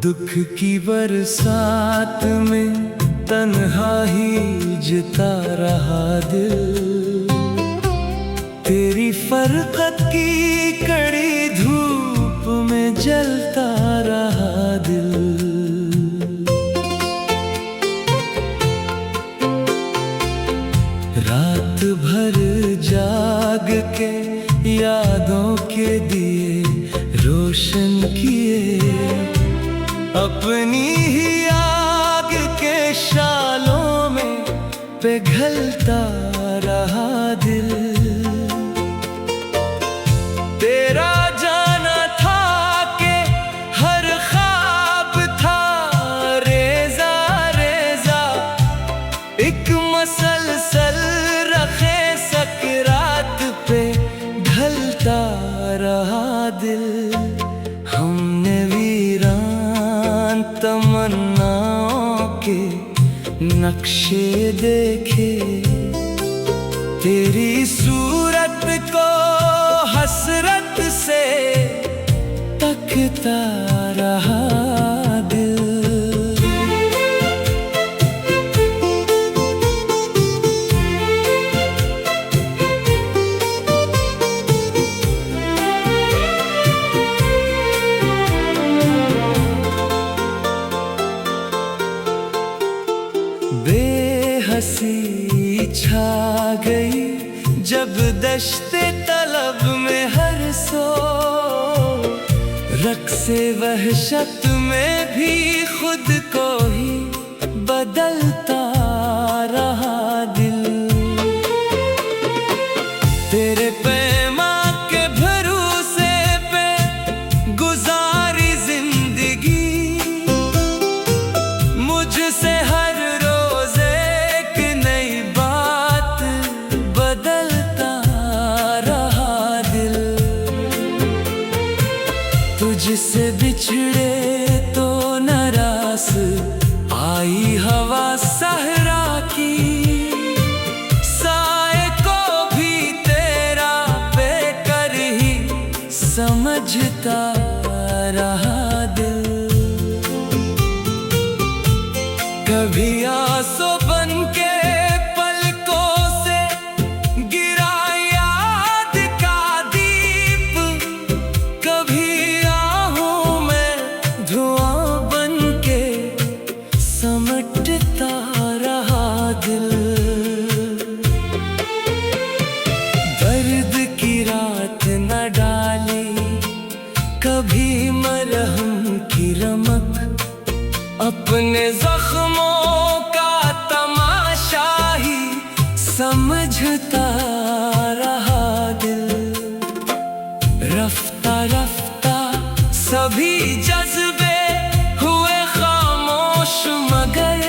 दुख की बरसात में तन्हा ही जिता रहा दिल, तेरी फरकत की कड़ी धूप में जलता रहा दिल। रात भर जाग के यादों के दिए रोशन किए, अपनी ही आग के शालों में पिघलता रहा दिल। तेरा जाना था कि हर ख्वाब था रेजा रेजा, एक मसलसल रखे सकरात पे ढलता रहा दिल। हमने तमन्नाओं के नक्शे देखे, तेरी सूरत को हसरत से तकता रहा दिल। बेहसी छा गई जब दश्ते तलब में हर सो, रक्से वहशत में भी खुद को ही बदलता रहा दिल। तेरे पैमा के भरोसे पे गुजारी जिंदगी, मुझसे हर तुझसे बिछड़े तो नाराज आई हवा सहरा की, साए को भी तेरा बेकर ही समझता रहा दिल। कभी आंसू बन के पलकों से गिरा याद का दीप, कभी समटता रहा दिल। दर्द की रात न डाली कभी मरहम की रमक, अपने जख्मों का तमाशा ही समझता रहा दिल। रफ्ता रफ्ता सभी जज्बे मगर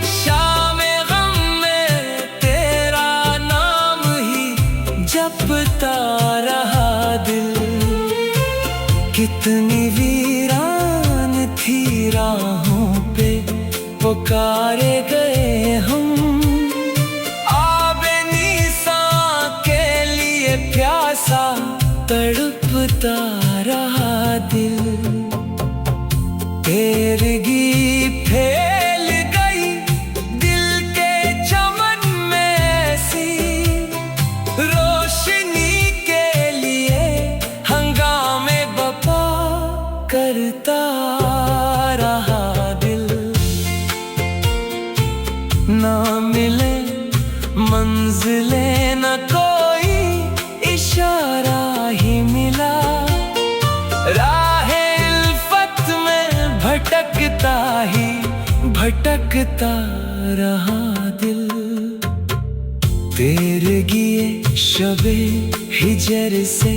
शाम गम में तेरा नाम ही जपता रहा दिल। कितनी वीरान थी राहों पे पुकारे गए हम, आबे नीसां के लिए प्यासा तड़पता रहा दिल। तेरगी फैल गई दिल के चमन में ऐसी, रोशनी के लिए हंगामे बपा करता रहा दिल। ना मिले मंजिले न कोई इशारा ही मिला, भटकता ही भटकता रहा दिल। तेरगी शबे हिजर से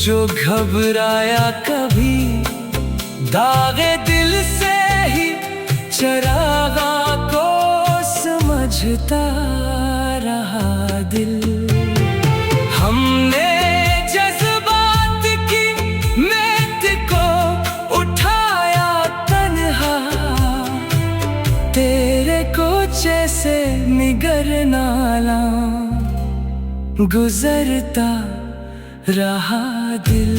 जो घबराया कभी, दागे दिल से ही चरागा को समझ समझता रहा दिल। हमने जज्बात की मेट को उठाया तन्हा, तेरे कुछ ऐसे निगर नाला गुजरता रहा दिल।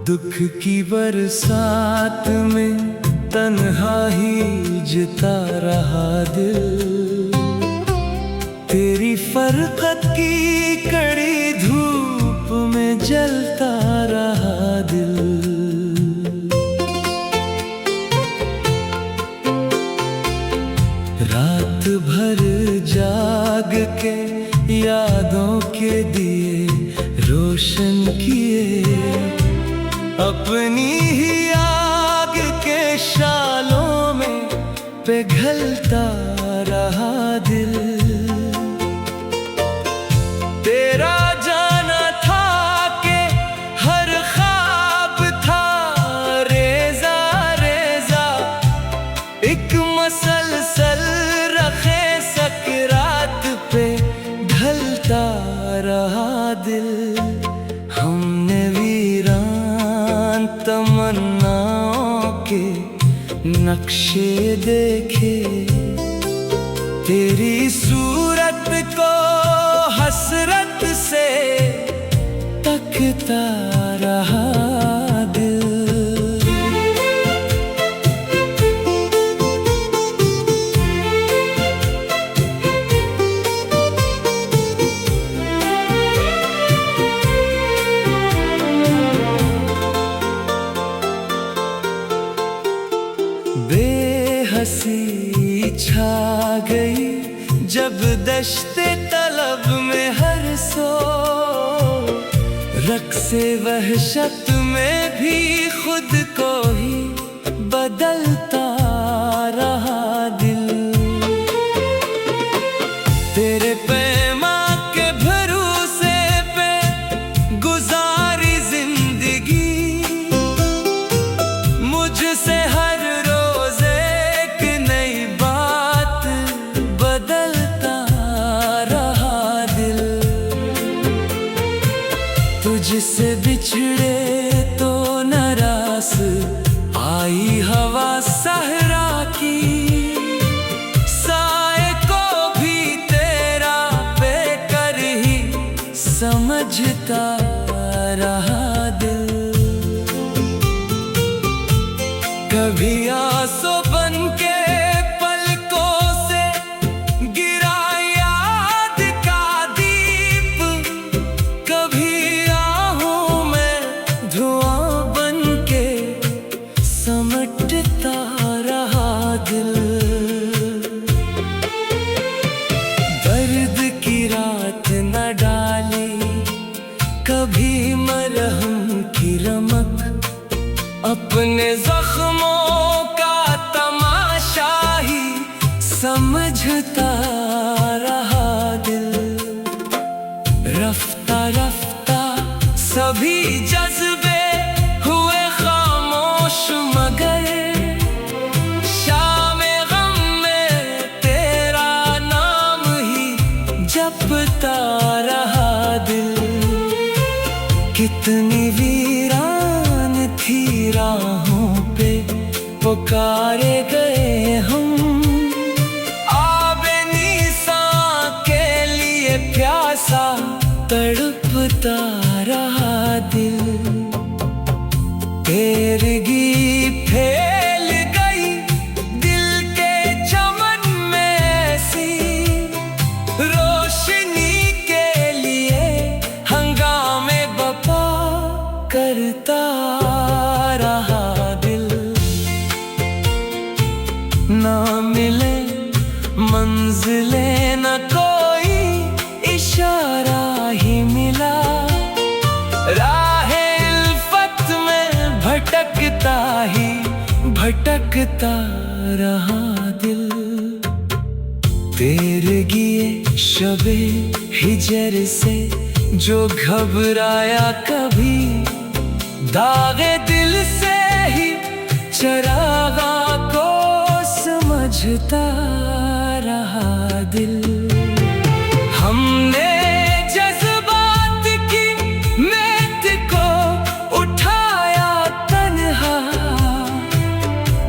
दुख की बरसात में तन्हा ही जिता रहा दिल। तेरी फरकत की कड़ी धूप में जलता रहा दिल। रात भर जाग के यादों के दिए रोशन किए, अपनी ही आग के शालों में पिघलता रहा दिल। तेरा जाना था कि हर ख्वाब था रेजा रेजा, एक मसलसल रखे सकरात पे ढलता रहा दिल। हमने तमन्नाओं के नक्शे देखे, तेरी सूरत को हसरत से तकता रहा दिल। बेहसी छा गई जब दश्ते तलब में हर सो, रक़्से वहशत में भी खुद को ही बदलता रहा दिल। तेरे पैमा के भरोसे पे गुजारी जिंदगी, मुझसे हर तुझसे बिछड़े तो नाराज आई हवा सहरा की, साए को भी तेरा बेकर ही समझता रहा दिल। कभी आंसू बन के पलकों से गिरा याद का दीप, कभी समटता रहा दिल। दर्द की रात न डाली कभी मरहम की रमक, अपने जख्मों का तमाशा ही समझता रहा दिल। रफ्ता रफ्ता सभी जज्बे हुए खामोश, मगर शामे गम में तेरा नाम ही जपता रहा दिल। कितनी वीरान थी राहों पे पुकारे गए हम, आबे नीसा के लिए प्यासा तड़पता रहा दिल। तेरगी फैल गई दिल के चमन में ऐसी, रोशनी के लिए हंगामे बपा करता रहा दिल। ना मिले मंजिले न कोई इशारा ही मिला। राहे इल्फत में भटकता रहा दिल। तेरे गिए शबे हिजर से जो घबराया कभी, दागे दिल से ही चरागा को समझता रहा दिल। हमने जज्बात की मेट को उठाया तन्हा,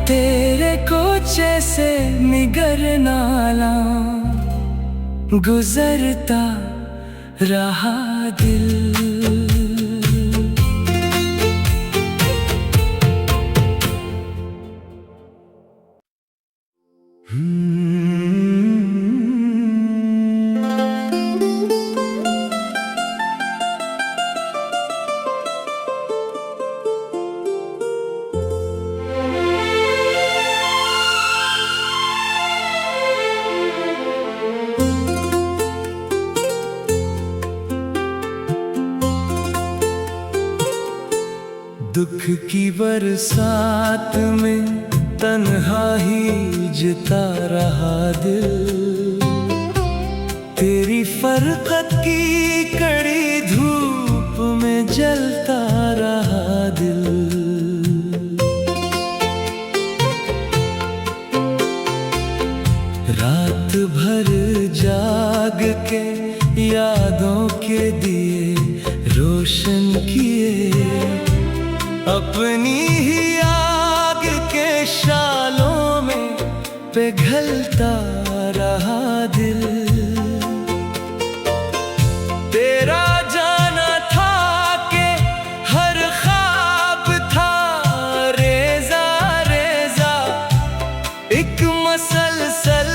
तेरे कुछ ऐसे निगर नाला गुजरता रहा दिल। दुख की बरसात में तन्हा ही जिता रहा दिल। तेरी फरकत की कड़ी धूप में जलता रहा दिल। रात भर जाग के यादों के दिए रोशन किए, अपनी ही आग के शालों में पिघलता रहा दिल। तेरा जाना था कि हर ख्वाब था रेजा रेजा, एक मसलसल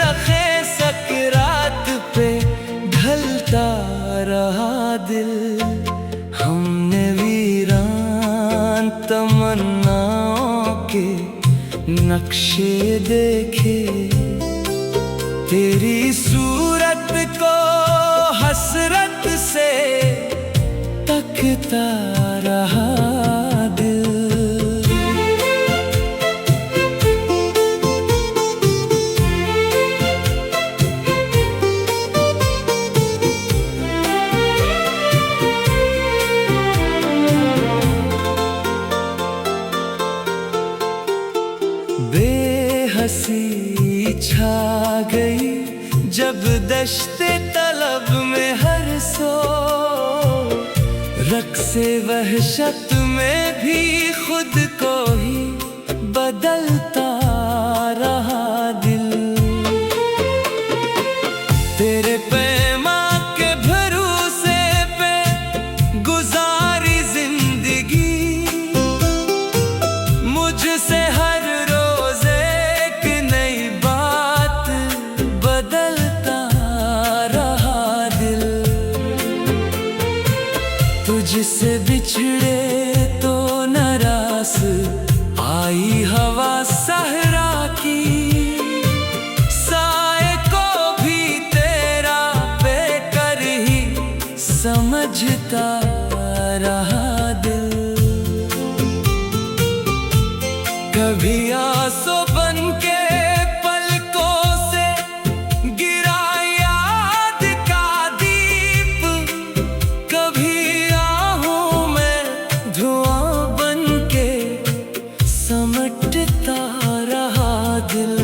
रखे सकरात पे ढलता रहा दिल। हमने तमन्नाओं के नक्शे देखे, तेरी सूरत को हसरत से तकता रहा दिल। बेहसी छा गई जब दश्ते तलब में हर सो, रक्से वहशत में भी खुद को ही बदलता रहा दिल। तेरे पैमा के भरोसे पे गुजारी जिंदगी, मुझसे हर तुझसे बिछड़े तो नाराज आई हवा सहरा की, साए को भी तेरा बेकर ही समझता रहा दिल। कभी आंसू बन के पलकों से गिरा याद का दीप, कभी समटता रहा दिल।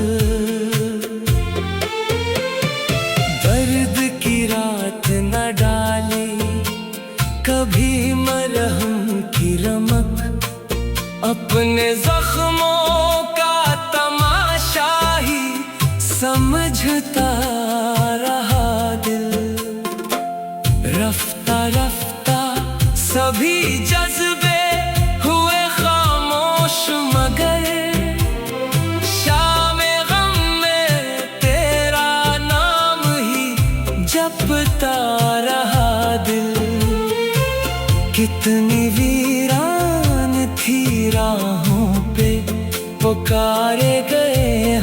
दर्द की रात न डाली कभी मरहम की रमक, अपने जख्मों का तमाशा ही समझता रहा दिल। रफ्ता रफ्ता सभी जज्बे मगर शाम गम में तेरा नाम ही जपता रहा दिल। कितनी वीरान थी राहों पे पुकारे गए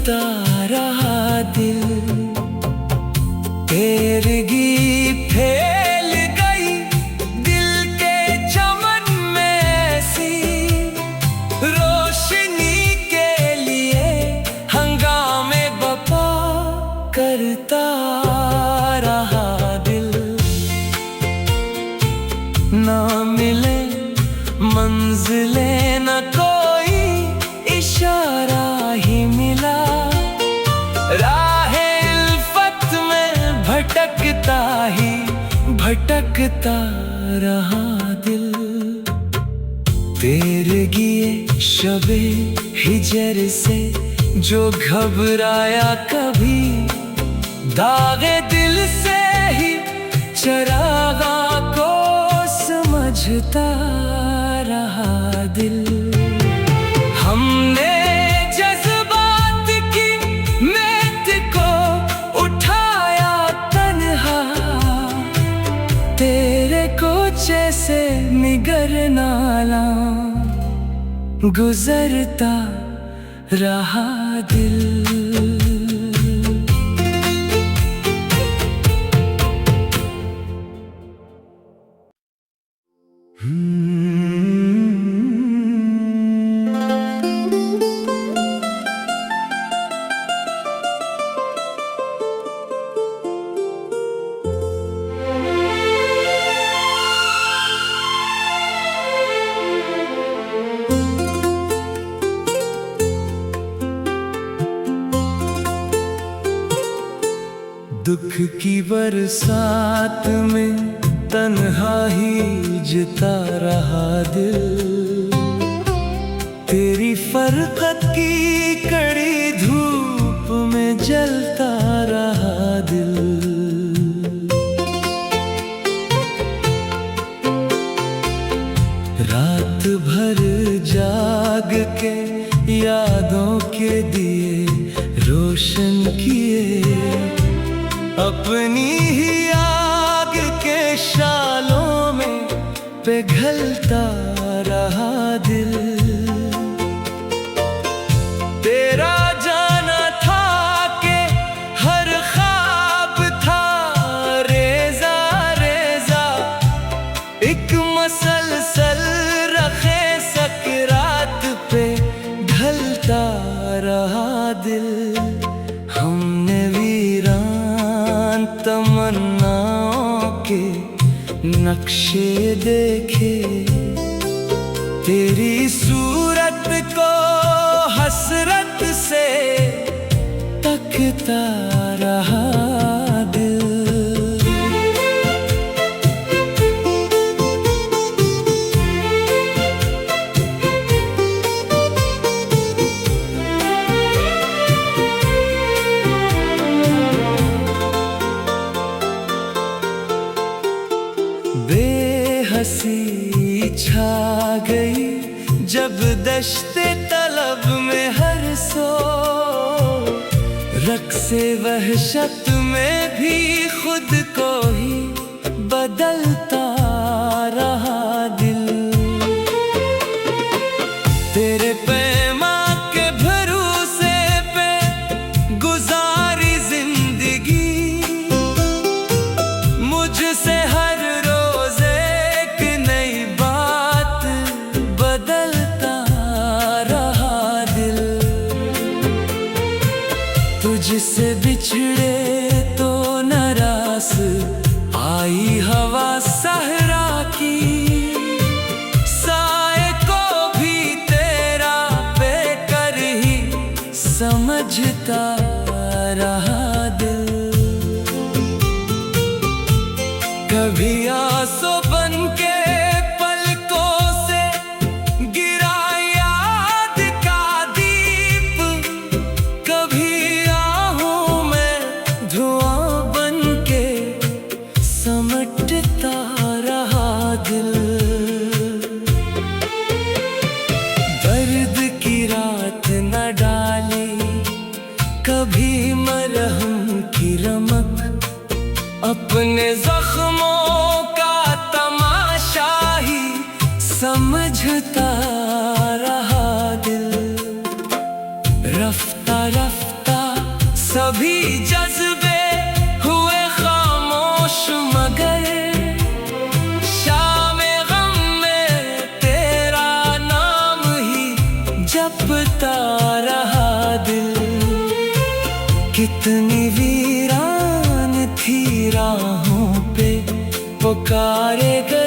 भटकता रहा दिल। तेरगी फैल गई दिल के चमन में ऐसी, रोशनी के लिए हंगामे बपा करता रहा दिल। ना मिले मंजिले न कोई इशारा ही मिला, राहे उल्फत में भटकता ही भटकता रहा दिल। तेरगी शबे हिजर से जो घबराया कभी, दागे दिल से ही चरागा को समझता रहा दिल। हमने जज्बात की मैत को उठाया तन्हा, तेरे कोचे से निगर नाला गुजरता रहा दिल। दुख की बरसात में तन्हा ही जिता रहा दिल। तेरी फरकत की कड़ी धूप में जलता रहा दिल। रात भर जाग के यादों के दिए रोशन किए, अपनी ही आग के शालों में पिघलता रहा दिल। तेरा जाना था कि हर ख्वाब था रेजा रेजा, एक मसलसल रखे सकरात पे ढलता रहा दिल। हमने तमन्नाओं के नक्शे देखे, तेरी सूरत को हसरत से तकता रहा दिल। बेहसी छा गई जब दश्ते तलब में हर सो, रक़्से वहशत में भी खुद को ही बदलता रहा दिल। तेरे पैमा के भरोसे पे गुजारी जिंदगी, मुझसे हर तुझसे बिछड़े तो नाराज आई हवा सहरा की, साए को भी तेरा बेकर ही समझता रहा दिल। कभी आंसू बन के पलकों से गिरा याद का दीप, कभी समटता रहा दिल। दर्द की रात न डाली कभी मरहम की रमक, अपने जख्मों का तमाशा ही समझता रहा दिल। रफ्ता रफ्ता सभी जज्बे हुए खामोश, मगर शामे गम में तेरा नाम ही जपता रहा दिल। कितनी वीरान थी राहों पे पुकारे गए